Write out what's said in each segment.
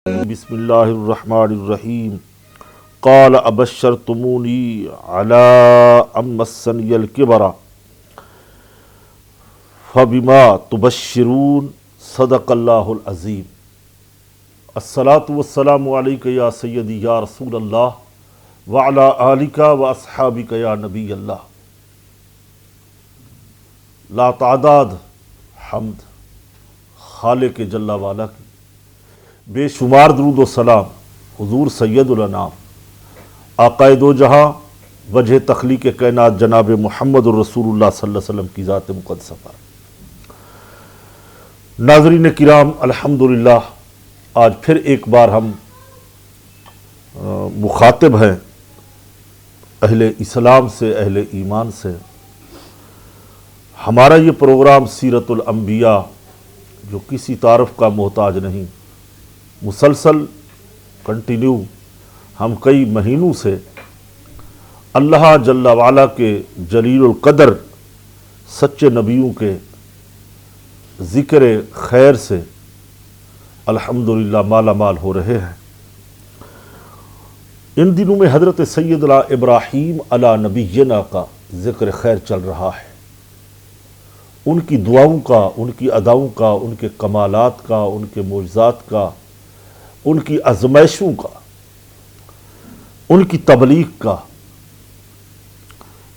بسم اللہ الرحمن الرحیم قال ابشرتمونی علی ان مسنی الکبر فبما تبشرون صدق اللہ العظیم۔ الصلاۃ والسلام علیک یا سیدی یا رسول اللہ وعلی آلک و اصحابک یا نبی اللہ۔ لا تعداد حمد خالق جل والا کی، بے شمار درود و سلام حضور سید الانام آقائے دو جہاں وجہ تخلیق کائنات جناب محمد الرسول اللہ صلی اللہ علیہ وسلم کی ذات مقدسہ پر۔ ناظرین کرام، الحمدللہ آج پھر ایک بار ہم مخاطب ہیں اہل اسلام سے، اہل ایمان سے۔ ہمارا یہ پروگرام سیرت الانبیاء جو کسی تعارف کا محتاج نہیں، مسلسل کنٹینیو ہم کئی مہینوں سے اللہ جل وعلا کے جلیل القدر سچے نبیوں کے ذکر خیر سے الحمدللہ مالا مال ہو رہے ہیں۔ ان دنوں میں حضرت سیدنا ابراہیم علی نبینا کا ذکر خیر چل رہا ہے، ان کی دعاؤں کا، ان کی اداؤں کا، ان کے کمالات کا، ان کے معجزات کا، ان کی آزمائشوں کا، ان کی تبلیغ کا۔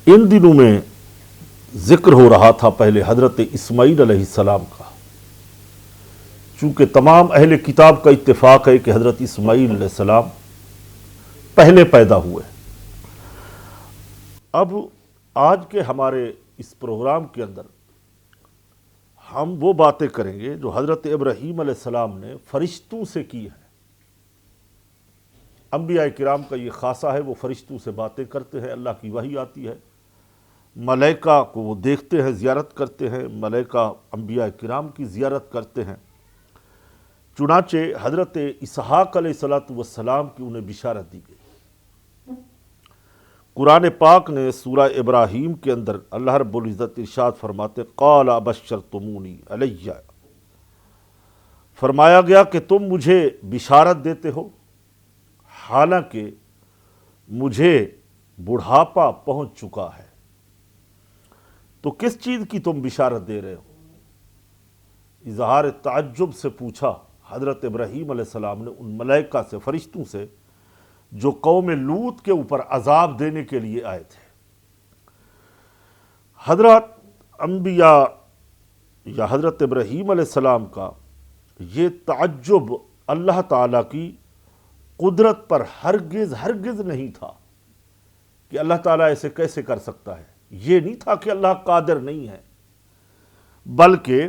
ان دنوں میں ذکر ہو رہا تھا پہلے حضرت اسماعیل علیہ السلام کا، چونکہ تمام اہل کتاب کا اتفاق ہے کہ حضرت اسماعیل علیہ السلام پہلے پیدا ہوئے۔ اب آج کے ہمارے اس پروگرام کے اندر ہم وہ باتیں کریں گے جو حضرت ابراہیم علیہ السلام نے فرشتوں سے کی ہیں۔ انبیاء کرام کا یہ خاصہ ہے، وہ فرشتوں سے باتیں کرتے ہیں، اللہ کی وحی آتی ہے، ملائکہ کو وہ دیکھتے ہیں، زیارت کرتے ہیں، ملائکہ انبیاء کرام کی زیارت کرتے ہیں۔ چنانچہ حضرت اسحاق علیہ السلام کی انہیں بشارت دی گئی۔ قرآن پاک نے سورہ ابراہیم کے اندر اللہ رب العزت ارشاد فرماتے قال ابشرتمونی علیہ، فرمایا گیا کہ تم مجھے بشارت دیتے ہو حالانکہ مجھے بڑھاپا پہنچ چکا ہے۔ تو کس چیز کی تم بشارت دے رہے ہو؟ اظہار تعجب سے پوچھا حضرت ابراہیم علیہ السلام نے ان ملائکہ سے، فرشتوں سے، جو قوم لوط کے اوپر عذاب دینے کے لیے آئے تھے۔ حضرت انبیاء یا حضرت ابراہیم علیہ السلام کا یہ تعجب اللہ تعالیٰ کی قدرت پر ہرگز نہیں تھا کہ اللہ تعالیٰ ایسے کیسے کر سکتا ہے۔ یہ نہیں تھا کہ اللہ قادر نہیں ہے، بلکہ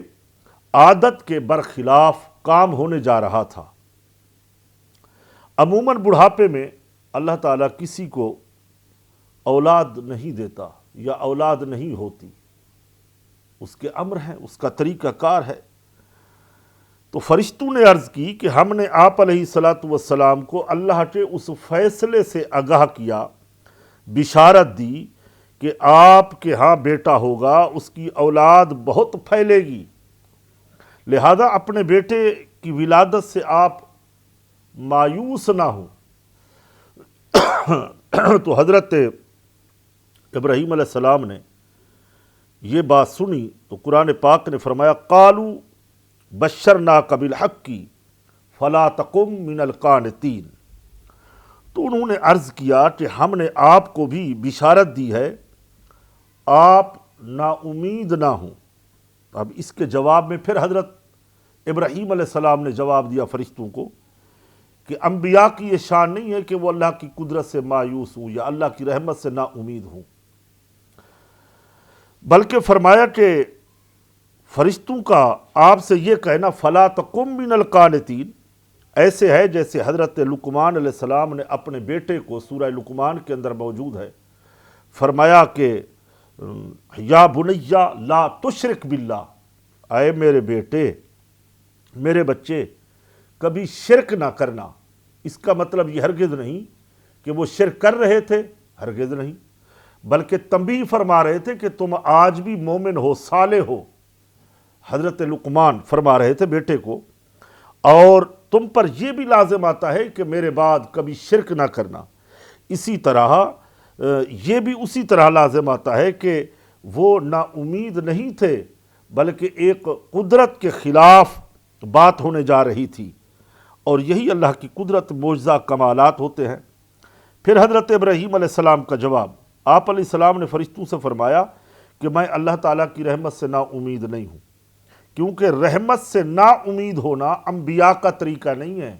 عادت کے برخلاف کام ہونے جا رہا تھا۔ عموماً بڑھاپے میں اللہ تعالیٰ کسی کو اولاد نہیں دیتا یا اولاد نہیں ہوتی، اس کے امر ہیں، اس کا طریقہ کار ہے۔ تو فرشتوں نے عرض کی کہ ہم نے آپ علیہ السلام کو اللہ کے اس فیصلے سے آگاہ کیا، بشارت دی کہ آپ کے ہاں بیٹا ہوگا، اس کی اولاد بہت پھیلے گی، لہذا اپنے بیٹے کی ولادت سے آپ مایوس نہ ہوں۔ تو حضرت ابراہیم علیہ السلام نے یہ بات سنی تو قرآن پاک نے فرمایا قالوا بشرناک بالحق فلا تکن من القانتین۔ تو انہوں نے عرض کیا کہ ہم نے آپ کو بھی بشارت دی ہے، آپ نا امید نہ ہوں۔ اب اس کے جواب میں پھر حضرت ابراہیم علیہ السلام نے جواب دیا فرشتوں کو کہ انبیاء کی یہ شان نہیں ہے کہ وہ اللہ کی قدرت سے مایوس ہوں یا اللہ کی رحمت سے نا امید ہوں، بلکہ فرمایا کہ فرشتوں کا آپ سے یہ کہنا فلا تکن من القانتین ایسے ہے جیسے حضرت لقمان علیہ السلام نے اپنے بیٹے کو، سورہ لقمان کے اندر موجود ہے، فرمایا کہ یا بنیا لا تشرک باللہ، اے میرے بیٹے، میرے بچے، کبھی شرک نہ کرنا۔ اس کا مطلب یہ ہرگز نہیں کہ وہ شرک کر رہے تھے، ہرگز نہیں، بلکہ تنبیہ فرما رہے تھے کہ تم آج بھی مومن ہو، صالح ہو۔ حضرت لقمان فرما رہے تھے بیٹے کو اور تم پر یہ بھی لازم آتا ہے کہ میرے بعد کبھی شرک نہ کرنا۔ اسی طرح یہ بھی اسی طرح لازم آتا ہے کہ وہ نا امید نہیں تھے، بلکہ ایک قدرت کے خلاف بات ہونے جا رہی تھی، اور یہی اللہ کی قدرت معجزہ کمالات ہوتے ہیں۔ پھر حضرت ابراہیم علیہ السلام کا جواب، آپ علیہ السلام نے فرشتوں سے فرمایا کہ میں اللہ تعالیٰ کی رحمت سے نا امید نہیں ہوں، کیونکہ رحمت سے نا امید ہونا انبیاء کا طریقہ نہیں ہے،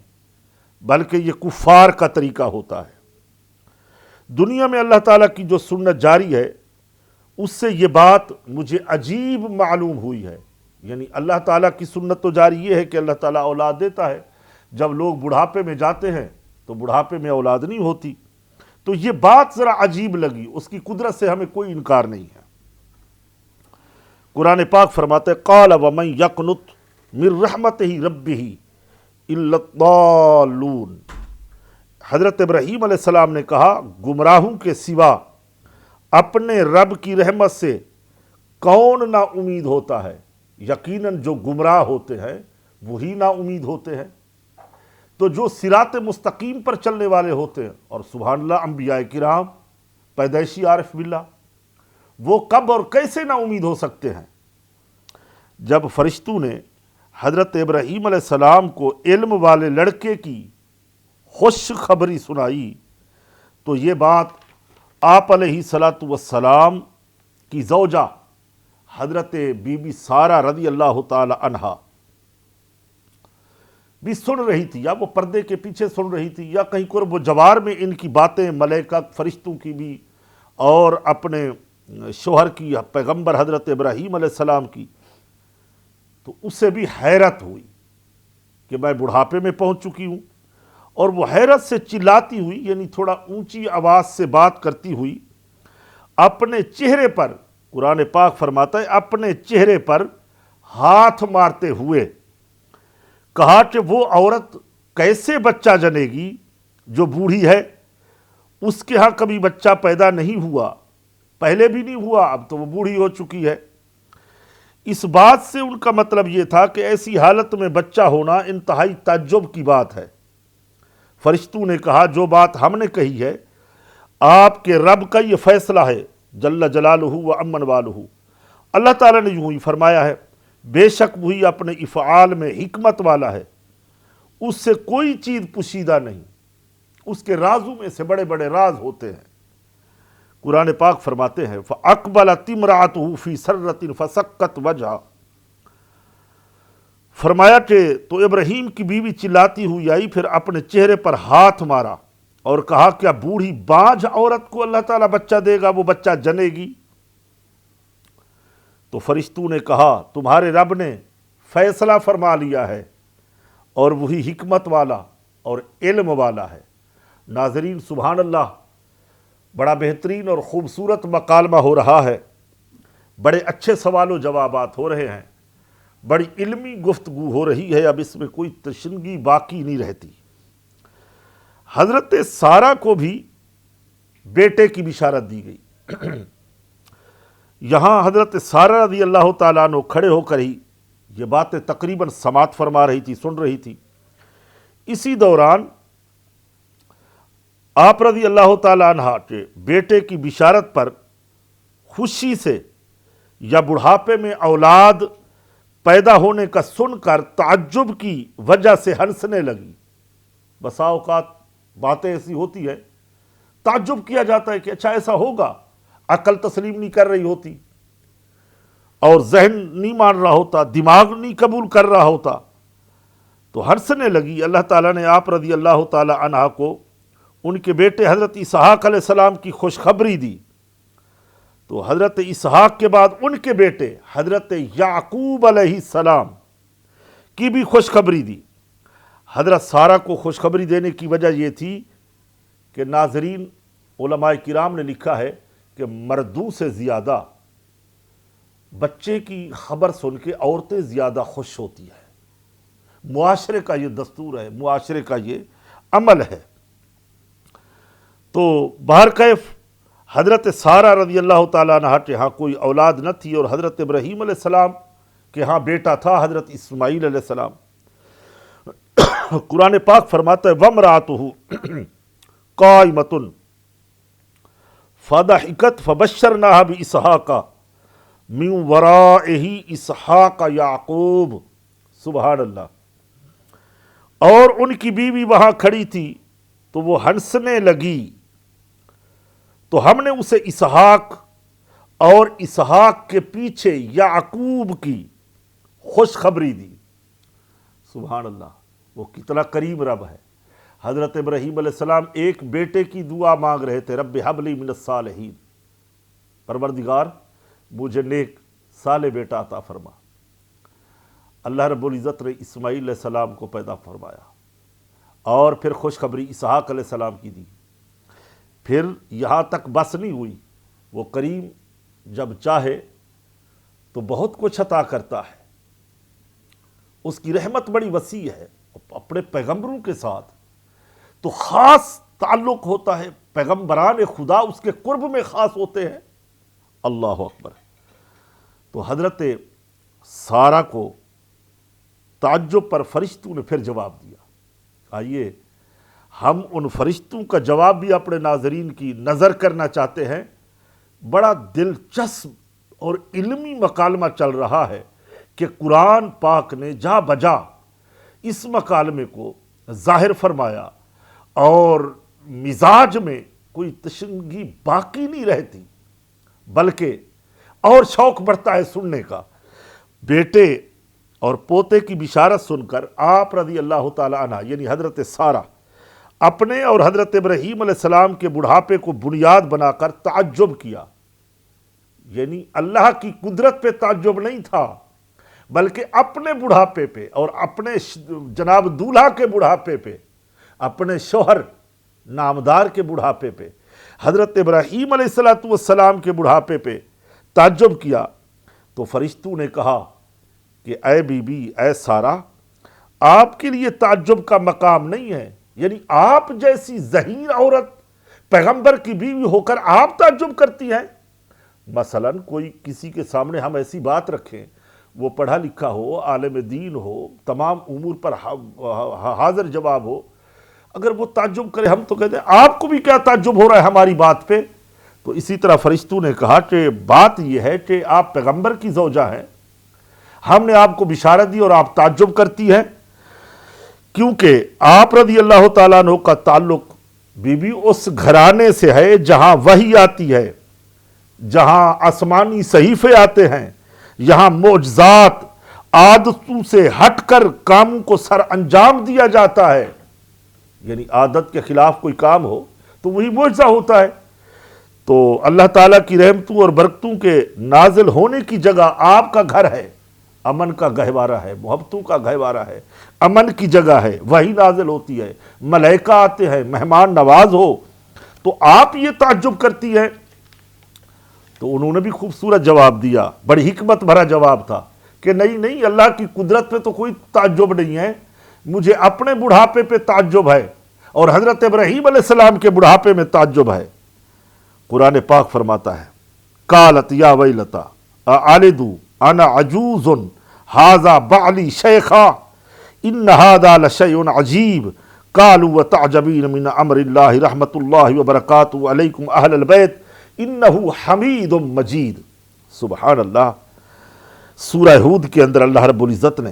بلکہ یہ کفار کا طریقہ ہوتا ہے۔ دنیا میں اللہ تعالیٰ کی جو سنت جاری ہے، اس سے یہ بات مجھے عجیب معلوم ہوئی ہے۔ یعنی اللہ تعالیٰ کی سنت تو جاری یہ ہے کہ اللہ تعالیٰ اولاد دیتا ہے، جب لوگ بڑھاپے میں جاتے ہیں تو بڑھاپے میں اولاد نہیں ہوتی، تو یہ بات ذرا عجیب لگی۔ اس کی قدرت سے ہمیں کوئی انکار نہیں ہے۔ قرآن پاک فرماتے قال ومن یقنط من رحمتہ ربہ الا الضالون، حضرت ابراہیم علیہ السلام نے کہا گمراہوں کے سوا اپنے رب کی رحمت سے کون نا امید ہوتا ہے؟ یقیناً جو گمراہ ہوتے ہیں وہی نا امید ہوتے ہیں۔ تو جو صراط مستقیم پر چلنے والے ہوتے ہیں، اور سبحان اللہ انبیاء کرام پیدائشی عارف باللہ، وہ کب اور کیسے نا امید ہو سکتے ہیں؟ جب فرشتوں نے حضرت ابراہیم علیہ السلام کو علم والے لڑکے کی خوش خبری سنائی تو یہ بات آپ علیہ السلام کی زوجہ حضرت بی بی سارہ رضی اللہ تعالی عنہا بھی سن رہی تھی، یا وہ پردے کے پیچھے سن رہی تھی، یا کہیں قرب و جوار میں ان کی باتیں ملائکہ فرشتوں کی بھی اور اپنے شوہر کی پیغمبر حضرت ابراہیم علیہ السلام کی، تو اسے بھی حیرت ہوئی کہ میں بڑھاپے میں پہنچ چکی ہوں، اور وہ حیرت سے چلاتی ہوئی، یعنی تھوڑا اونچی آواز سے بات کرتی ہوئی، اپنے چہرے پر، قرآن پاک فرماتا ہے اپنے چہرے پر ہاتھ مارتے ہوئے کہا کہ وہ عورت کیسے بچہ جنے گی جو بوڑھی ہے؟ اس کے ہاں کبھی بچہ پیدا نہیں ہوا، پہلے بھی نہیں ہوا، اب تو وہ بوڑھی ہو چکی ہے۔ اس بات سے ان کا مطلب یہ تھا کہ ایسی حالت میں بچہ ہونا انتہائی تعجب کی بات ہے۔ فرشتوں نے کہا جو بات ہم نے کہی ہے، آپ کے رب کا یہ فیصلہ ہے جل جلالہ و امن والہ، اللہ تعالیٰ نے یوں ہی فرمایا ہے، بے شک وہی اپنے افعال میں حکمت والا ہے، اس سے کوئی چیز پوشیدہ نہیں، اس کے رازوں میں سے بڑے بڑے راز ہوتے ہیں۔ قرآن پاک فرماتے ہیں فَأَقْبَلَتِ امْرَأَتُهُ فِي سَرَّةٍ فَسَكَّتْ وَجْهَهَا، فرمایا کہ تو ابراہیم کی بیوی چلاتی ہوئی آئی، پھر اپنے چہرے پر ہاتھ مارا اور کہا کیا بوڑھی باجھ عورت کو اللہ تعالیٰ بچہ دے گا، وہ بچہ جنے گی؟ تو فرشتوں نے کہا تمہارے رب نے فیصلہ فرما لیا ہے، اور وہی حکمت والا اور علم والا ہے۔ ناظرین سبحان اللہ، بڑا بہترین اور خوبصورت مکالمہ ہو رہا ہے، بڑے اچھے سوال و جوابات ہو رہے ہیں، بڑی علمی گفتگو ہو رہی ہے، اب اس میں کوئی تشنگی باقی نہیں رہتی۔ حضرت سارہ کو بھی بیٹے کی بشارت دی گئی۔ یہاں حضرت سارہ رضی اللہ تعالیٰ عنہ کھڑے ہو کر ہی یہ باتیں تقریباً سماعت فرما رہی تھی، سن رہی تھی۔ اسی دوران آپ رضی اللہ تعالیٰ عنہ کے بیٹے کی بشارت پر خوشی سے یا بڑھاپے میں اولاد پیدا ہونے کا سن کر تعجب کی وجہ سے ہنسنے لگی۔ بسا اوقات باتیں ایسی ہوتی ہے، تعجب کیا جاتا ہے کہ اچھا ایسا ہوگا، عقل تسلیم نہیں کر رہی ہوتی، اور ذہن نہیں مان رہا ہوتا، دماغ نہیں قبول کر رہا ہوتا، تو ہنسنے لگی۔ اللہ تعالیٰ نے آپ رضی اللہ تعالیٰ عنہ کو ان کے بیٹے حضرت اسحاق علیہ السلام کی خوشخبری دی، تو حضرت اسحاق کے بعد ان کے بیٹے حضرت یعقوب علیہ السلام کی بھی خوشخبری دی۔ حضرت سارہ کو خوشخبری دینے کی وجہ یہ تھی کہ ناظرین علماء کرام نے لکھا ہے کہ مردوں سے زیادہ بچے کی خبر سن کے عورتیں زیادہ خوش ہوتی ہیں۔ معاشرے کا یہ دستور ہے، معاشرے کا یہ عمل ہے۔ تو بہرکیف حضرت سارہ رضی اللہ تعالیٰ عنہ کے ہاں کوئی اولاد نہ تھی، اور حضرت ابراہیم علیہ السلام کے ہاں بیٹا تھا حضرت اسماعیل علیہ السلام۔ قرآن پاک فرماتا ہے وامرأتہ قائمۃ فضحکت فبشرناها باسحاق من ورائہ اسحاق یعقوب، سبحان اللہ۔ اور ان کی بیوی وہاں کھڑی تھی تو وہ ہنسنے لگی، تو ہم نے اسے اسحاق اور اسحاق کے پیچھے یعقوب کی خوشخبری دی۔ سبحان اللہ، وہ کتنا کریم رب ہے۔ حضرت ابراہیم علیہ السلام ایک بیٹے کی دعا مانگ رہے تھے، رب ہب لی من الصالحین، پروردگار مجھے نیک صالح بیٹا عطا فرما۔ اللہ رب العزت نے اسماعیل علیہ السلام کو پیدا فرمایا، اور پھر خوشخبری اسحاق علیہ السلام کی دی۔ پھر یہاں تک بس نہیں ہوئی، وہ کریم جب چاہے تو بہت کچھ عطا کرتا ہے، اس کی رحمت بڑی وسیع ہے۔ اپنے پیغمبروں کے ساتھ تو خاص تعلق ہوتا ہے، پیغمبران خدا اس کے قرب میں خاص ہوتے ہیں۔ اللہ اکبر۔ تو حضرت سارہ کو تعجب پر فرشتوں نے پھر جواب دیا۔ آئیے ہم ان فرشتوں کا جواب بھی اپنے ناظرین کی نظر کرنا چاہتے ہیں۔ بڑا دلچسپ اور علمی مکالمہ چل رہا ہے کہ قرآن پاک نے جا بجا اس مکالمے کو ظاہر فرمایا، اور مزاج میں کوئی تشنگی باقی نہیں رہتی، بلکہ اور شوق بڑھتا ہے سننے کا۔ بیٹے اور پوتے کی بشارت سن کر آپ رضی اللہ تعالی عنہ یعنی حضرت سارہ اپنے اور حضرت ابراہیم علیہ السلام کے بڑھاپے کو بنیاد بنا کر تعجب کیا۔ یعنی اللہ کی قدرت پہ تعجب نہیں تھا، بلکہ اپنے بڑھاپے پہ اور اپنے جناب دولہا کے بڑھاپے پہ، اپنے شوہر نامدار کے بڑھاپے پہ، حضرت ابراہیم علیہ السلام کے بڑھاپے پہ تعجب کیا۔ تو فرشتوں نے کہا کہ اے بی بی، اے سارہ، آپ کے لیے تعجب کا مقام نہیں ہے، یعنی آپ جیسی ذہین عورت پیغمبر کی بیوی ہو کر آپ تعجب کرتی ہیں۔ مثلا کوئی کسی کے سامنے ہم ایسی بات رکھیں، وہ پڑھا لکھا ہو، عالم دین ہو، تمام امور پر حاضر جواب ہو، اگر وہ تعجب کرے ہم تو کہتے ہیں آپ کو بھی کیا تعجب ہو رہا ہے ہماری بات پہ؟ تو اسی طرح فرشتوں نے کہا کہ بات یہ ہے کہ آپ پیغمبر کی زوجہ ہیں، ہم نے آپ کو بشارت دی اور آپ تعجب کرتی ہیں، کیونکہ آپ رضی اللہ تعالیٰ عنہ کا تعلق بی بی اس گھرانے سے ہے جہاں وحی آتی ہے، جہاں آسمانی صحیفے آتے ہیں، یہاں معجزات عادتوں سے ہٹ کر کاموں کو سر انجام دیا جاتا ہے۔ یعنی عادت کے خلاف کوئی کام ہو تو وہی معجزہ ہوتا ہے۔ تو اللہ تعالیٰ کی رحمتوں اور برکتوں کے نازل ہونے کی جگہ آپ کا گھر ہے، امن کا گہوارہ ہے، محبتوں کا گہوارہ ہے، امن کی جگہ ہے، وحی نازل ہوتی ہے، ملائکہ آتے ہیں، مہمان نواز ہو، تو آپ یہ تعجب کرتی ہیں۔ تو انہوں نے بھی خوبصورت جواب دیا، بڑی حکمت بھرا جواب تھا کہ نہیں نہیں، اللہ کی قدرت پہ تو کوئی تعجب نہیں ہے، مجھے اپنے بڑھاپے پہ تعجب ہے اور حضرت ابراہیم علیہ السلام کے بڑھاپے میں تعجب ہے۔ قرآن پاک فرماتا ہے قالت یا ویلتا االد انا عجوز ھذا بعلی شیخا ان ھذا لشیء عجیب قالوا وتعجبین من امر اللہ رحمت اللہ وبرکاتہ علیکم اہل البیت انہ حمید مجید۔ سبحان اللہ۔ سورہ ہود کے اندر اللہ رب العزت نے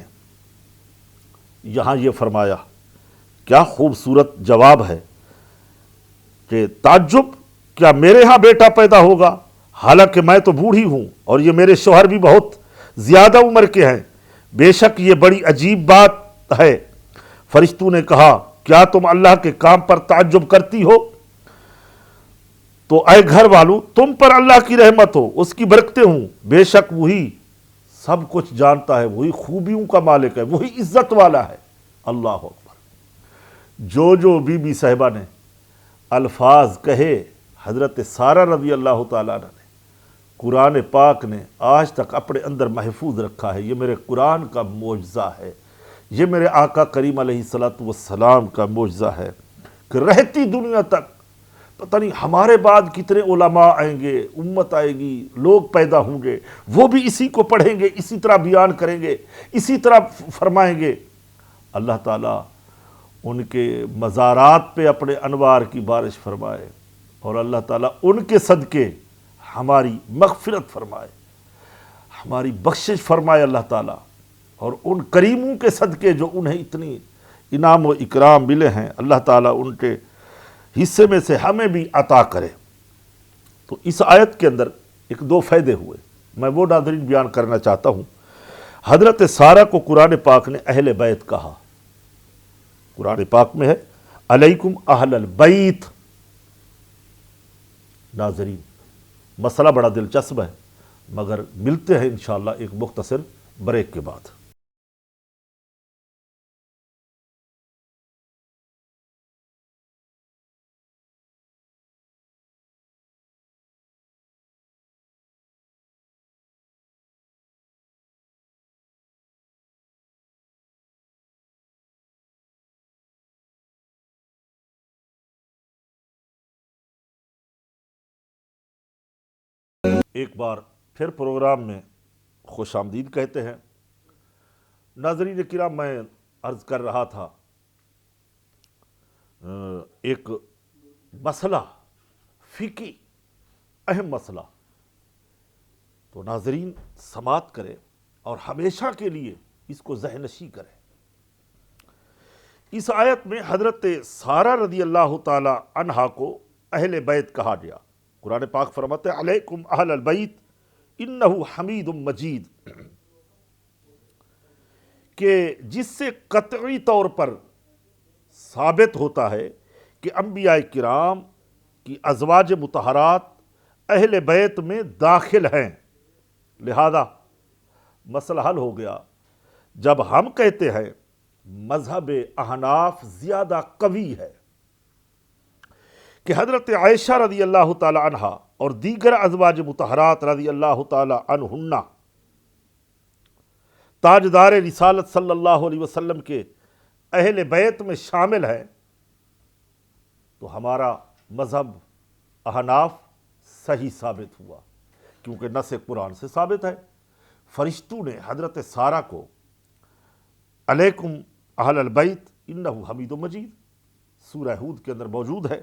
یہاں یہ فرمایا، کیا خوبصورت جواب ہے کہ تعجب، کیا میرے ہاں بیٹا پیدا ہوگا حالانکہ میں تو بوڑھی ہوں اور یہ میرے شوہر بھی بہت زیادہ عمر کے ہیں، بے شک یہ بڑی عجیب بات ہے۔ فرشتوں نے کہا کیا تم اللہ کے کام پر تعجب کرتی ہو؟ تو اے گھر والوں، تم پر اللہ کی رحمت ہو، اس کی برکتیں ہوں، بے شک وہی سب کچھ جانتا ہے، وہی خوبیوں کا مالک ہے، وہی عزت والا ہے۔ اللہ اکبر۔ جو بی بی صاحبہ نے الفاظ کہے حضرت سارہ رضی اللہ تعالیٰ عنہ نے، قرآن پاک نے آج تک اپنے اندر محفوظ رکھا ہے۔ یہ میرے قرآن کا معجزہ ہے، یہ میرے آقا کریم علیہ السلام کا معجزہ ہے کہ رہتی دنیا تک پتہ نہیں ہمارے بعد کتنے علماء آئیں گے، امت آئے گی، لوگ پیدا ہوں گے، وہ بھی اسی کو پڑھیں گے، اسی طرح بیان کریں گے، اسی طرح فرمائیں گے۔ اللہ تعالیٰ ان کے مزارات پہ اپنے انوار کی بارش فرمائے، اور اللہ تعالیٰ ان کے صدقے ہماری مغفرت فرمائے، ہماری بخشش فرمائے اللہ تعالیٰ، اور ان کریموں کے صدقے جو انہیں اتنی انعام و اکرام ملے ہیں، اللہ تعالیٰ ان کے حصے میں سے ہمیں بھی عطا کرے۔ تو اس آیت کے اندر ایک دو فائدے ہوئے، میں وہ ناظرین بیان کرنا چاہتا ہوں۔ حضرت سارہ کو قرآن پاک نے اہل بیت کہا، قرآن پاک میں ہے علیکم اہل البیت۔ ناظرین مسئلہ بڑا دلچسپ ہے، مگر ملتے ہیں انشاءاللہ ایک مختصر بریک کے بعد۔ ایک بار پھر پروگرام میں خوش آمدید کہتے ہیں۔ ناظرین کرام، میں عرض کر رہا تھا ایک مسئلہ فقہی اہم مسئلہ، تو ناظرین سماعت کرے اور ہمیشہ کے لیے اس کو ذہن نشین کرے۔ اس آیت میں حضرت سارہ رضی اللہ تعالی عنہا کو اہل بیت کہا گیا۔ قرآن پاک فرماتے ہیں علیکم اہل البیت انہ حمید مجید، کہ جس سے قطعی طور پر ثابت ہوتا ہے کہ انبیاء کرام کی ازواج مطہرات اہل بیت میں داخل ہیں، لہذا مسئلہ حل ہو گیا۔ جب ہم کہتے ہیں مذہب احناف زیادہ قوی ہے کہ حضرت عائشہ رضی اللہ تعالی عنہا اور دیگر ازواج مطہرات رضی اللہ تعالی عنہن تاجدار رسالت صلی اللہ علیہ وسلم کے اہل بیت میں شامل ہیں، تو ہمارا مذہب احناف صحیح ثابت ہوا، کیونکہ نص قرآن سے ثابت ہے۔ فرشتوں نے حضرت سارہ کو علیکم اہل البیت انہ حمید مجید سورہ ہود کے اندر موجود ہے۔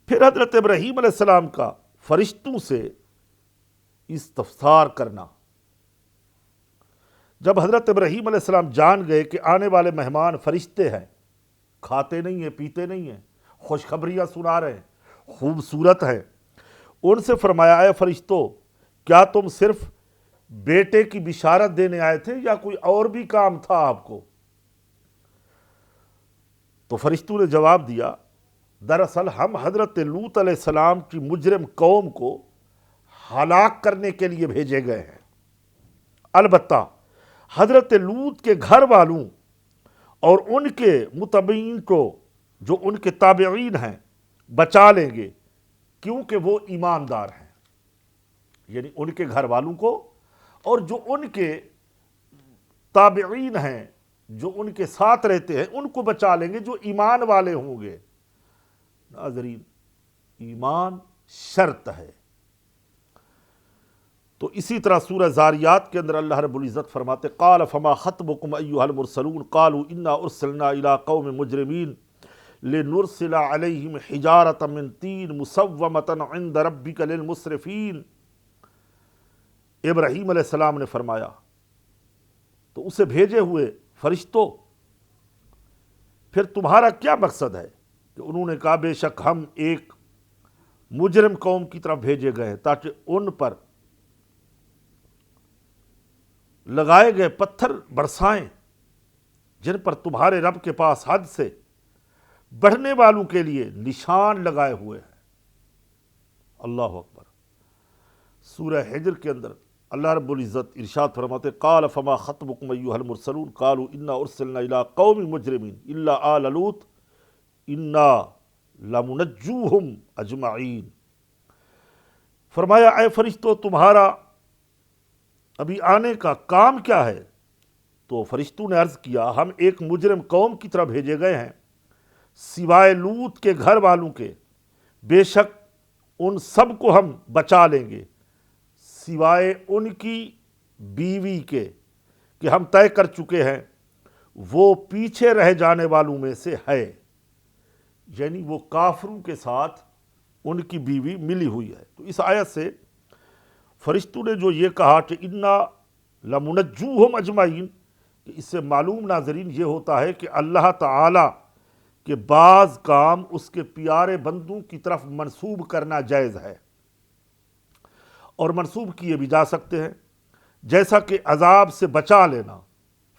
پھر حضرت ابراہیم علیہ السلام کا فرشتوں سے استفسار کرنا، جب حضرت ابراہیم علیہ السلام جان گئے کہ آنے والے مہمان فرشتے ہیں، کھاتے نہیں ہیں پیتے نہیں ہیں، خوشخبریاں سنا رہے ہیں، خوبصورت ہیں، ان سے فرمایا اے فرشتوں، کیا تم صرف بیٹے کی بشارت دینے آئے تھے یا کوئی اور بھی کام تھا آپ کو؟ تو فرشتوں نے جواب دیا دراصل ہم حضرت لوط علیہ السلام کی مجرم قوم کو ہلاک کرنے کے لیے بھیجے گئے ہیں، البتہ حضرت لوط کے گھر والوں اور ان کے متبعین کو جو ان کے تابعین ہیں بچا لیں گے، کیونکہ وہ ایماندار ہیں۔ یعنی ان کے گھر والوں کو اور جو ان کے تابعین ہیں، جو ان کے ساتھ رہتے ہیں، ان کو بچا لیں گے جو ایمان والے ہوں گے۔ ناظرین ایمان شرط ہے۔ تو اسی طرح سورہ زاریات کے اندر اللہ رب العزت فرماتے قال فما خطبکم ایھا المرسلون قالوا انا ارسلنا الی قوم مجرمین لنرسل علیہم حجارۃ من طین مسومۃ عند ربک للمسرفین۔ ابراہیم علیہ السلام نے فرمایا تو اسے بھیجے ہوئے فرشتوں، پھر تمہارا کیا مقصد ہے؟ کہ انہوں نے کہا بے شک ہم ایک مجرم قوم کی طرف بھیجے گئے ہیں تاکہ ان پر لگائے گئے پتھر برسائیں جن پر تمہارے رب کے پاس حد سے بڑھنے والوں کے لیے نشان لگائے ہوئے ہیں۔ اللہ اکبر۔ سورہ حجر کے اندر اللہ رب العزت ارشاد فرماتے قال فما خطبکم ایھا المرسلون قالوا انا ارسلنا الی قوم مجرمین الا آل لوط انا لمنجوہم اجمعین۔ فرمایا اے فرشتوں تمہارا ابھی آنے کا کام کیا ہے؟ تو فرشتوں نے عرض کیا ہم ایک مجرم قوم کی طرف بھیجے گئے ہیں سوائے لوط کے گھر والوں کے، بے شک ان سب کو ہم بچا لیں گے سوائے ان کی بیوی کے، کہ ہم طے کر چکے ہیں وہ پیچھے رہ جانے والوں میں سے ہے، یعنی وہ کافروں کے ساتھ ان کی بیوی ملی ہوئی ہے۔ تو اس آیت سے فرشتوں نے جو یہ کہا کہ انا لمنجوہم اجمعین، کہ اس سے معلوم ناظرین یہ ہوتا ہے کہ اللہ تعالی کے بعض کام اس کے پیارے بندوں کی طرف منسوب کرنا جائز ہے، اور منسوب کیے بھی جا سکتے ہیں، جیسا کہ عذاب سے بچا لینا۔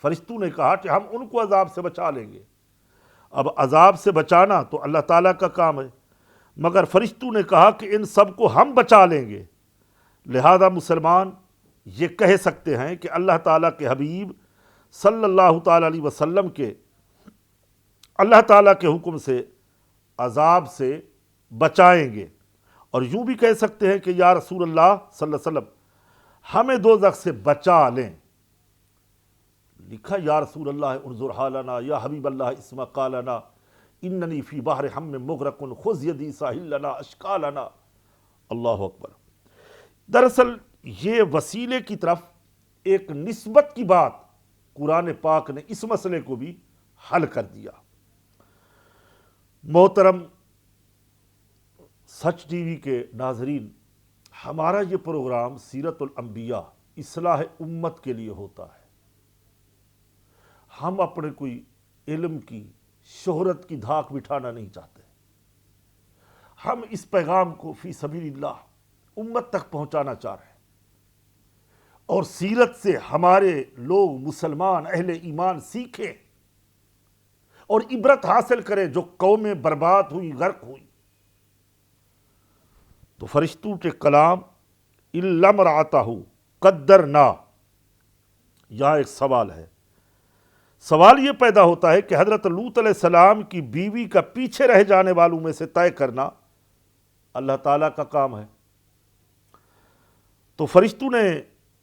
فرشتوں نے کہا کہ ہم ان کو عذاب سے بچا لیں گے۔ اب عذاب سے بچانا تو اللہ تعالیٰ کا کام ہے، مگر فرشتوں نے کہا کہ ان سب کو ہم بچا لیں گے۔ لہذا مسلمان یہ کہہ سکتے ہیں کہ اللہ تعالیٰ کے حبیب صلی اللہ تعالیٰ علیہ وسلم کے اللہ تعالیٰ کے حکم سے عذاب سے بچائیں گے، اور یوں بھی کہہ سکتے ہیں کہ یا رسول اللہ صلی اللہ علیہ وسلم ہمیں دوزخ سے بچا لیں۔ لکھا یا رسول اللہ انظر حالنا، یا حبیب اللہ اسمع قالنا، اننی فی بحر ہم مغرق خذ یدی ساحل لنا اشکالنا۔ اللہ اکبر۔ دراصل یہ وسیلے کی طرف ایک نسبت کی بات قرآن پاک نے اس مسئلے کو بھی حل کر دیا۔ محترم سچ ٹی وی کے ناظرین، ہمارا یہ پروگرام سیرت الانبیاء اصلاح امت کے لیے ہوتا ہے۔ ہم اپنے کوئی علم کی شہرت کی دھاک بٹھانا نہیں چاہتے، ہم اس پیغام کو فی سبیل اللہ امت تک پہنچانا چاہ رہے ہیں، اور سیرت سے ہمارے لوگ مسلمان اہل ایمان سیکھیں اور عبرت حاصل کریں جو قومیں برباد ہوئی، غرق ہوئی۔ تو فرشتوں کے کلام الا امرأتہ قدرنا، یہاں ایک سوال ہے۔ سوال یہ پیدا ہوتا ہے کہ حضرت لوط علیہ السلام کی بیوی کا پیچھے رہ جانے والوں میں سے طے کرنا اللہ تعالیٰ کا کام ہے، تو فرشتوں نے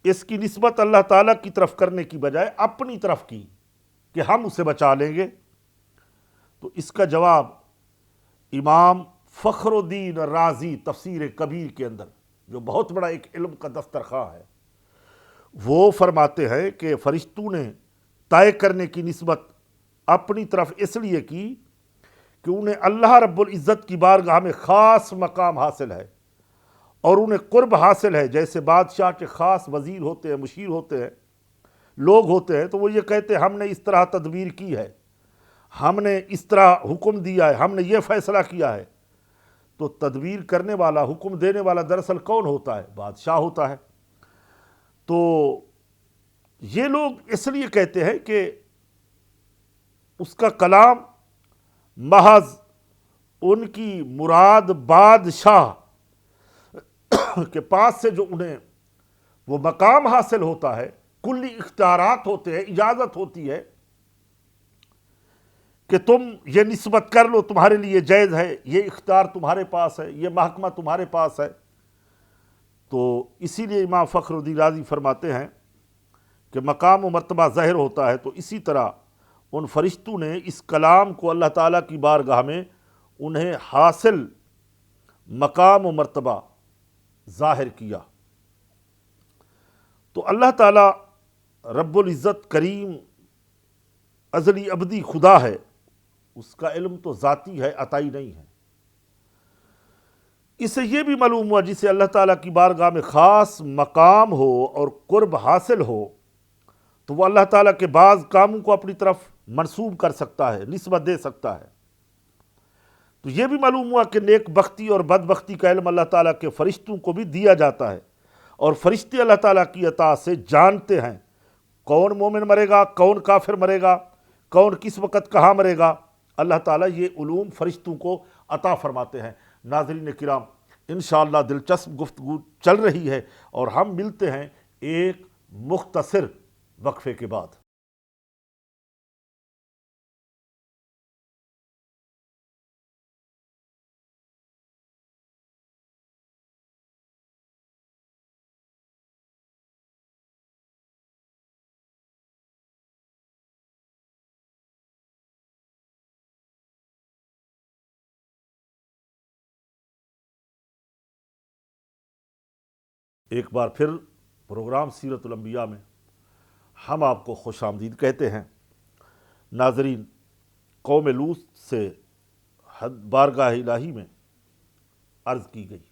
اس کی نسبت اللہ تعالیٰ کی طرف کرنے کی بجائے اپنی طرف کی کہ ہم اسے بچا لیں گے۔ تو اس کا جواب امام فخر الدین رازی تفسیر کبیر کے اندر، جو بہت بڑا ایک علم کا دسترخواں ہے، وہ فرماتے ہیں کہ فرشتوں نے طے کرنے کی نسبت اپنی طرف اس لیے کی کہ انہیں اللہ رب العزت کی بارگاہ میں خاص مقام حاصل ہے، اور انہیں قرب حاصل ہے۔ جیسے بادشاہ کے خاص وزیر ہوتے ہیں، مشیر ہوتے ہیں، لوگ ہوتے ہیں، تو وہ یہ کہتے ہیں ہم نے اس طرح تدبیر کی ہے، ہم نے اس طرح حکم دیا ہے، ہم نے یہ فیصلہ کیا ہے۔ تو تدبیر کرنے والا، حکم دینے والا دراصل کون ہوتا ہے؟ بادشاہ ہوتا ہے۔ تو یہ لوگ اس لیے کہتے ہیں کہ اس کا کلام محض ان کی مراد بادشاہ کے پاس سے جو انہیں وہ مقام حاصل ہوتا ہے، کلی اختیارات ہوتے ہیں، اجازت ہوتی ہے کہ تم یہ نسبت کر لو، تمہارے لیے جائز ہے، یہ اختیار تمہارے پاس ہے، یہ محکمہ تمہارے پاس ہے۔ تو اسی لیے امام فخر الدین رازی فرماتے ہیں کہ مقام و مرتبہ ظاہر ہوتا ہے، تو اسی طرح ان فرشتوں نے اس کلام کو اللہ تعالیٰ کی بارگاہ میں انہیں حاصل مقام و مرتبہ ظاہر کیا۔ تو اللہ تعالیٰ رب العزت کریم ازلی ابدی خدا ہے، اس کا علم تو ذاتی ہے، عطائی نہیں ہے۔ اس سے یہ بھی معلوم ہوا جسے اللہ تعالیٰ کی بارگاہ میں خاص مقام ہو اور قرب حاصل ہو، تو وہ اللہ تعالیٰ کے بعض کاموں کو اپنی طرف منسوب کر سکتا ہے، نسبت دے سکتا ہے۔ تو یہ بھی معلوم ہوا کہ نیک بختی اور بد بختی کا علم اللہ تعالیٰ کے فرشتوں کو بھی دیا جاتا ہے، اور فرشتے اللہ تعالیٰ کی عطا سے جانتے ہیں کون مومن مرے گا، کون کافر مرے گا، کون کس وقت کہاں مرے گا۔ اللہ تعالیٰ یہ علوم فرشتوں کو عطا فرماتے ہیں۔ ناظرین کرام، انشاءاللہ دلچسپ گفتگو چل رہی ہے، اور ہم ملتے ہیں ایک مختصر وقفے کے بعد۔ ایک بار پھر پروگرام سیرت الانبیاء میں ہم آپ کو خوش آمدید کہتے ہیں۔ ناظرین، قوم لوط سے بارگاہ الہی میں عرض کی گئی،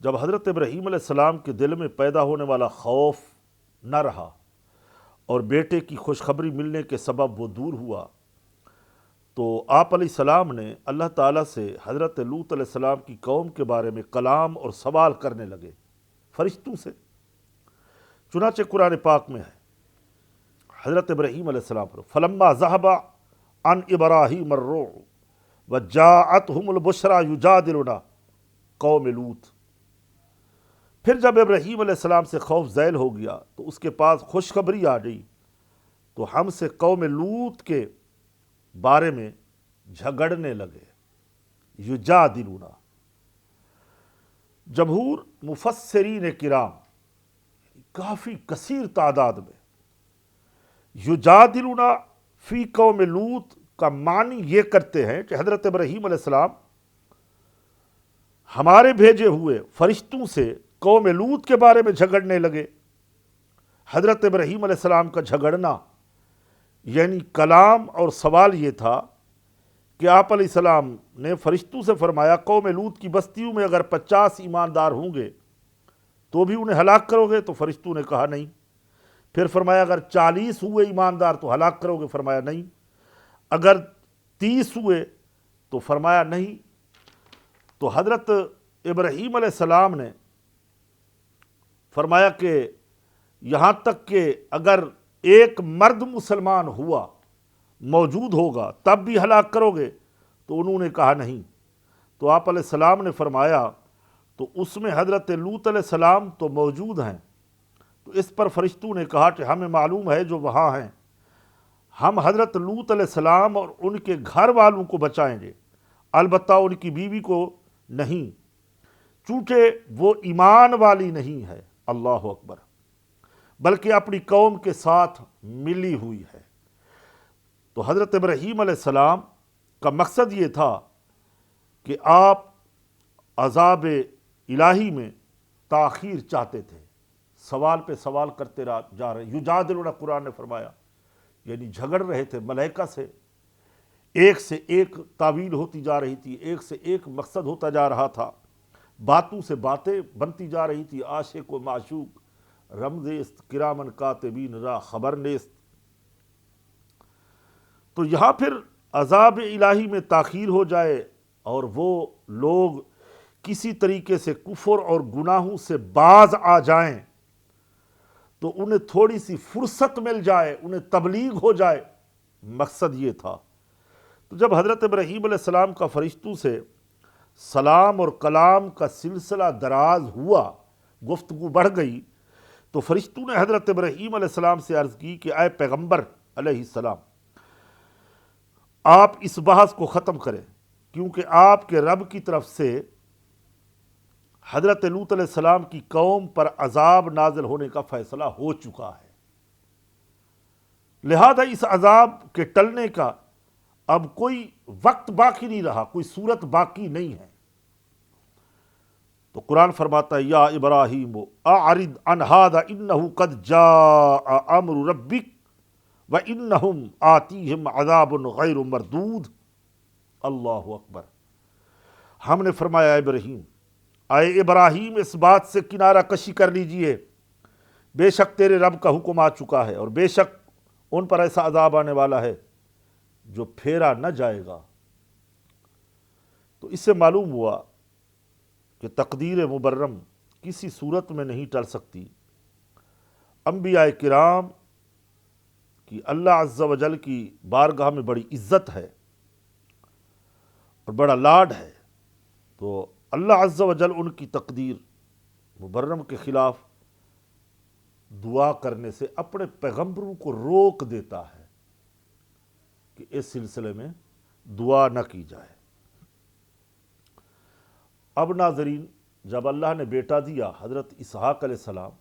جب حضرت ابراہیم علیہ السلام کے دل میں پیدا ہونے والا خوف نہ رہا اور بیٹے کی خوشخبری ملنے کے سبب وہ دور ہوا، تو آپ علیہ السلام نے اللہ تعالیٰ سے حضرت لوط علیہ السلام کی قوم کے بارے میں کلام اور سوال کرنے لگے فرشتوں سے۔ چنانچہ قرآن پاک میں ہے، حضرت ابراہیم علیہ السلام پر فلما ذهب عن ابراہیم الروع وجاءتهم البشرى یجادلنا قوم لوط۔ پھر جب ابراہیم علیہ السلام سے خوف زائل ہو گیا تو اس کے پاس خوشخبری آ گئی، تو ہم سے قوم لوط کے بارے میں جھگڑنے لگے۔ یجادلنا، جمہور مفسرین کرام کافی کثیر تعداد میں یجادلنا فی قوم لوط کا معنی یہ کرتے ہیں کہ حضرت ابراہیم علیہ السلام ہمارے بھیجے ہوئے فرشتوں سے قوم لوط کے بارے میں جھگڑنے لگے۔ حضرت ابراہیم علیہ السلام کا جھگڑنا یعنی کلام اور سوال یہ تھا کہ آپ علیہ السلام نے فرشتوں سے فرمایا قوم لوط کی بستیوں میں اگر 50 ایماندار ہوں گے تو بھی انہیں ہلاک کرو گے؟ تو فرشتوں نے کہا نہیں۔ پھر فرمایا اگر 40 ہوئے ایماندار تو ہلاک کرو گے؟ فرمایا نہیں۔ اگر 30 ہوئے تو فرمایا نہیں۔ تو حضرت ابراہیم علیہ السلام نے فرمایا کہ یہاں تک کہ اگر ایک مرد مسلمان ہوا موجود ہوگا تب بھی ہلاک کرو گے؟ تو انہوں نے کہا نہیں۔ تو آپ علیہ السلام نے فرمایا تو اس میں حضرت لوط علیہ السلام تو موجود ہیں، تو اس پر فرشتوں نے کہا کہ ہمیں معلوم ہے جو وہاں ہیں، ہم حضرت لوط علیہ السلام اور ان کے گھر والوں کو بچائیں گے، البتہ ان کی بیوی کو نہیں، چونکہ وہ ایمان والی نہیں ہے، اللہ اکبر، بلکہ اپنی قوم کے ساتھ ملی ہوئی ہے۔ تو حضرت ابراہیم علیہ السلام کا مقصد یہ تھا کہ آپ عذاب الہی میں تاخیر چاہتے تھے، سوال پہ سوال کرتے جا رہے، یجادلنا قرآن نے فرمایا، یعنی جھگڑ رہے تھے ملائکہ سے، ایک سے ایک تعویل ہوتی جا رہی تھی، ایک سے ایک مقصد ہوتا جا رہا تھا، باتوں سے باتیں بنتی جا رہی تھی، عاشق و معشوق رمز است کرامن کاتبین را خبر نیست۔ تو یہاں پھر عذاب الہی میں تاخیر ہو جائے اور وہ لوگ کسی طریقے سے کفر اور گناہوں سے باز آ جائیں تو انہیں تھوڑی سی فرصت مل جائے، انہیں تبلیغ ہو جائے، مقصد یہ تھا۔ تو جب حضرت ابراہیم علیہ السلام کا فرشتوں سے سلام اور کلام کا سلسلہ دراز ہوا، گفتگو بڑھ گئی، تو فرشتوں نے حضرت ابراہیم علیہ السلام سے عرض کی کہ اے پیغمبر علیہ السلام، آپ اس بحث کو ختم کریں، کیونکہ آپ کے رب کی طرف سے حضرت لوط علیہ السلام کی قوم پر عذاب نازل ہونے کا فیصلہ ہو چکا ہے، لہذا اس عذاب کے ٹلنے کا اب کوئی وقت باقی نہیں رہا، کوئی صورت باقی نہیں ہے۔ تو قرآن فرماتا ہے یا ابراہیم اعرض عن ھذا انہ قد جاء امر ربک وانہم آتیہم عذاب غیر مردود۔ اللہ اکبر۔ ہم نے فرمایا اے ابراہیم اس بات سے کنارہ کشی کر لیجئے، بے شک تیرے رب کا حکم آ چکا ہے اور بے شک ان پر ایسا عذاب آنے والا ہے جو پھیرا نہ جائے گا۔ تو اس سے معلوم ہوا کہ تقدیر مبرم کسی صورت میں نہیں ٹل سکتی۔ انبیاء کرام کی اللہ عز و جل کی بارگاہ میں بڑی عزت ہے اور بڑا لاڈ ہے، تو اللہ عز و جل ان کی تقدیر مبرم کے خلاف دعا کرنے سے اپنے پیغمبروں کو روک دیتا ہے کہ اس سلسلے میں دعا نہ کی جائے۔ اب ناظرین، جب اللہ نے بیٹا دیا حضرت اسحاق علیہ السلام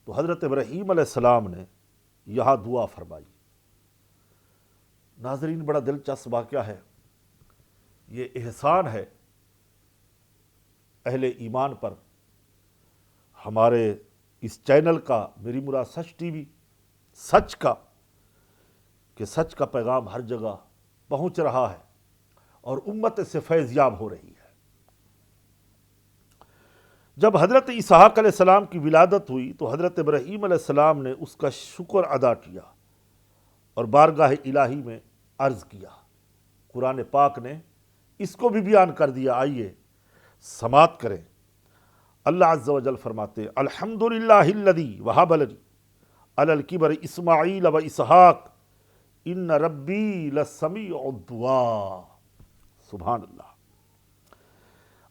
تو حضرت ابراہیم علیہ السلام نے یہاں دعا فرمائی۔ ناظرین، بڑا دلچسپ واقعہ ہے، یہ احسان ہے اہل ایمان پر، ہمارے اس چینل کا، میری مراد سچ ٹی وی، سچ کا کہ سچ کا پیغام ہر جگہ پہنچ رہا ہے اور امت سے فیض یاب ہو رہی ہے۔ جب حضرت اسحاق علیہ السلام کی ولادت ہوئی تو حضرت ابراہیم علیہ السلام نے اس کا شکر ادا کیا اور بارگاہ الہی میں عرض کیا۔ قرآن پاک نے اس کو بھی بیان کر دیا، آئیے سماعت کریں۔ اللہ عز و جل فرماتے ہیں الحمدللہ الذی وہب لی علی الکبر اسماعیل و اسحاق ان ربی لسمیع الدعاء۔ سبحان اللہ۔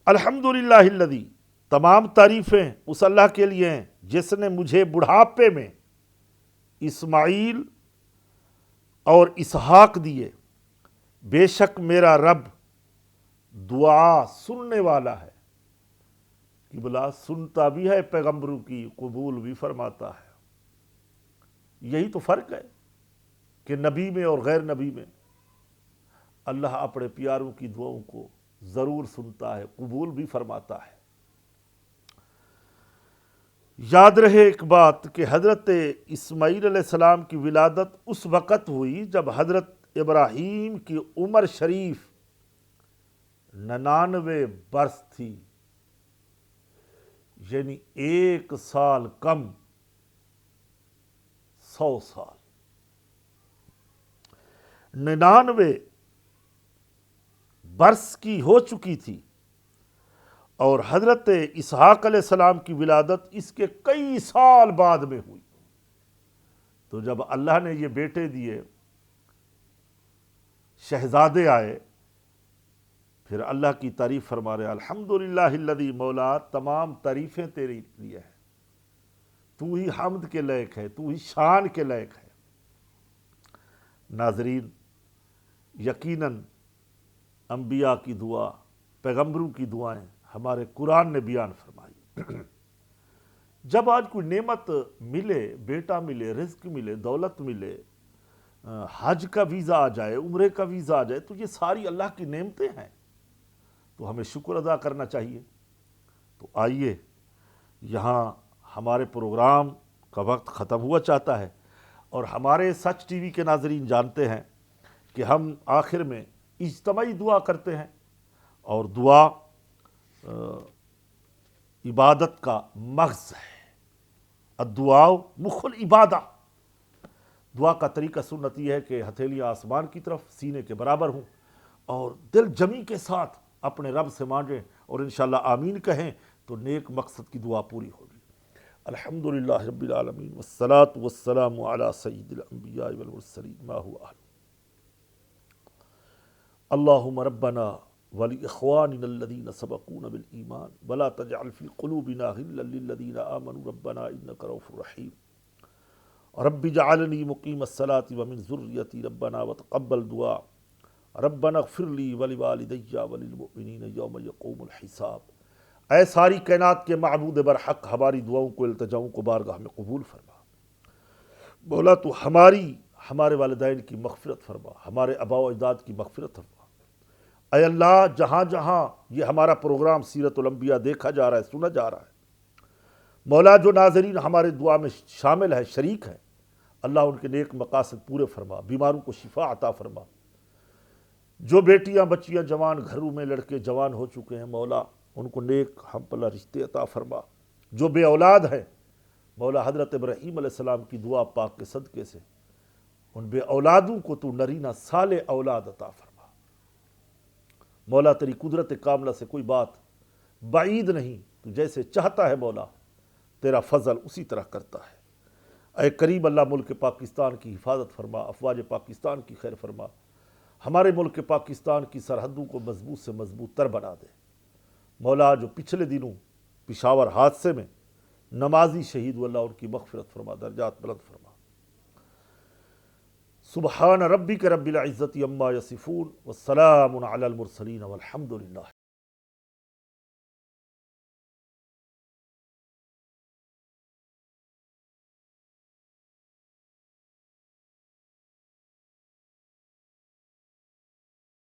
الحمدللہ الذی، تمام تعریفیں اس اللہ کے لیے ہیں جس نے مجھے بڑھاپے میں اسماعیل اور اسحاق دیے، بے شک میرا رب دعا سننے والا ہے۔ قبلہ سنتا بھی ہے پیغمبروں کی، قبول بھی فرماتا ہے۔ یہی تو فرق ہے کہ نبی میں اور غیر نبی میں اللہ اپنے پیاروں کی دعاؤں کو ضرور سنتا ہے، قبول بھی فرماتا ہے۔ یاد رہے ایک بات کہ حضرت اسماعیل علیہ السلام کی ولادت اس وقت ہوئی جب حضرت ابراہیم کی عمر شریف 99 برس تھی، یعنی 1 سال کم 100 سال۔ 99 برس کی ہو چکی تھی اور حضرت اسحاق علیہ السلام کی ولادت اس کے کئی سال بعد میں ہوئی۔ تو جب اللہ نے یہ بیٹے دیے، شہزادے آئے، پھر اللہ کی تعریف فرما رہے الحمدللہ الذی، مولا تمام تعریفیں تیرے لیے ہیں، تو ہی حمد کے لائق ہے، تو ہی شان کے لائق ہے۔ ناظرین، یقیناً انبیاء کی دعا، پیغمبروں کی دعائیں ہمارے قرآن نے بیان فرمائی۔ جب آج کوئی نعمت ملے، بیٹا ملے، رزق ملے، دولت ملے، حج کا ویزا آ جائے، عمرے کا ویزا آ جائے، تو یہ ساری اللہ کی نعمتیں ہیں، تو ہمیں شکر ادا کرنا چاہیے۔ تو آئیے، یہاں ہمارے پروگرام کا وقت ختم ہوا چاہتا ہے اور ہمارے سچ ٹی وی کے ناظرین جانتے ہیں کہ ہم آخر میں اجتماعی دعا کرتے ہیں، اور دعا عبادت کا مغز ہے۔ الدعاء مخ العبادہ۔ دعا کا طریقہ سنت یہ ہے کہ ہتھیلیاں آسمان کی طرف سینے کے برابر ہوں اور دل جمی کے ساتھ اپنے رب سے مانگیں اور انشاءاللہ آمین کہیں تو نیک مقصد کی دعا پوری ہوگی۔ الحمدللہ رب العالمین والصلاة والسلام علی سید الانبیاء والمرسلین ما هو اہل۔ اللہم ربنا ولاخواننا الذین سبقونا بالایمان ولا تجعل فی قلوبنا غلا للذین آمنوا ربنا انک رؤوف رحیم۔ رب اجعلنی مقیم الصلاة ومن ذریتی ربنا وتقبل دعا ربنا اغفر لی ولوالدی وللمؤمنین یوم یقوم الحساب۔ اے ساری کائنات کے معبود برحق، ہماری دعاؤں کو، التجاؤں کو بارگاہ میں قبول فرما۔ مولا تو ہمارے والدین کی مغفرت فرما، ہمارے آباء و اجداد کی مغفرت فرما۔ اے اللہ، جہاں جہاں یہ ہمارا پروگرام سیرت الانبیاء دیکھا جا رہا ہے، سنا جا رہا ہے، مولا جو ناظرین ہمارے دعا میں شامل ہیں، شریک ہیں، اللہ ان کے نیک مقاصد پورے فرما، بیماروں کو شفا عطا فرما۔ جو بیٹیاں، بچیاں جوان گھروں میں، لڑکے جوان ہو چکے ہیں، مولا ان کو نیک ہم پلہ رشتے عطا فرما۔ جو بے اولاد ہیں، مولا حضرت ابراہیم علیہ السلام کی دعا پاک کے صدقے سے ان بے اولادوں کو تو نرینہ صالح اولاد عطا فرما۔ مولا تیری قدرت کاملہ سے کوئی بات بعید نہیں، تو جیسے چاہتا ہے مولا تیرا فضل اسی طرح کرتا ہے۔ اے کریم اللہ، ملک پاکستان کی حفاظت فرما، افواج پاکستان کی خیر فرما، ہمارے ملک پاکستان کی سرحدوں کو مضبوط سے مضبوط تر بنا دے۔ مولا جو پچھلے دنوں پشاور حادثے میں نمازی شہید ہوئے، اللہ ان کی مغفرت فرما، درجات بلند فرما۔ سبحان ربک رب العزت عما یصفون والسلام علی المرسلین والحمد للہ۔